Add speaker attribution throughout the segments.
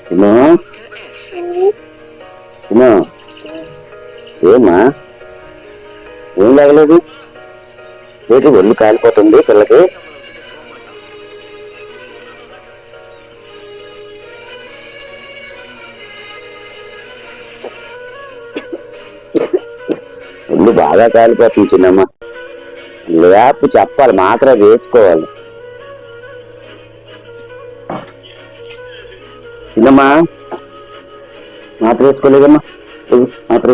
Speaker 1: చిన్న చిన్న ఏమా ఏం తగలేదు ఏంటి ఒళ్ళు కాలిపోతుంది పిల్లకి. ఒళ్ళు బాగా కాలిపోతుంది చిన్నమ్మ. లేపు చెప్పాలి, మాత్రం వేసుకోవాలి. చిన్నమ్మా మాత్ర వేసుకోలేదమ్మా, మాత్ర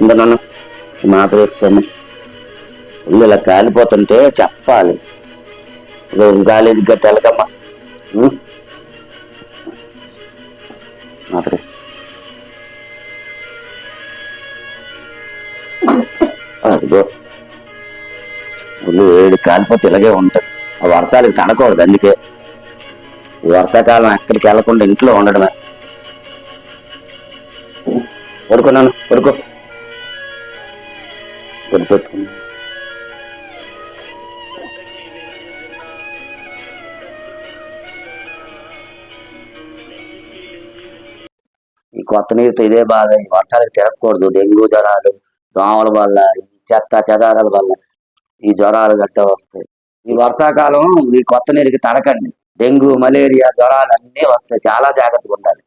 Speaker 1: ఇంకా నాన్న మాత్ర వేసుకోమ్మా. ఒళ్ళు ఇలా కాలిపోతుంటే చెప్పాలి, గాలి గట్టి వెళ్ళకమ్మా. మాత్ర అదిగో ఒళ్ళు ఏడు కాలిపోతే ఇలాగే ఉంటుంది. ఆ వర్షాలకి తడకూడదు, అందుకే ఈ వర్షాకాలం ఎక్కడికి వెళ్ళకుండా ఇంట్లో ఉండడమే. పడుకున్నాను, పడుకో పడుకోట్టుకున్నా. ఈ కొత్త నీరుతో ఇదే బాధ, ఈ వర్షాలకు తిరగకూడదు. డెంగ్యూ జ్వరాలు, దోమల వల్ల, ఈ చెత్త చెదారాల వల్ల ఈ జ్వరాలు గట్టా వస్తాయి. ఈ వర్షాకాలం ఈ కొత్త నీరుకి తడకండి. డెంగ్యూ, మలేరియా జ్వరాలు అన్నీ వస్తాయి. చాలా జాగ్రత్తగా ఉండాలి.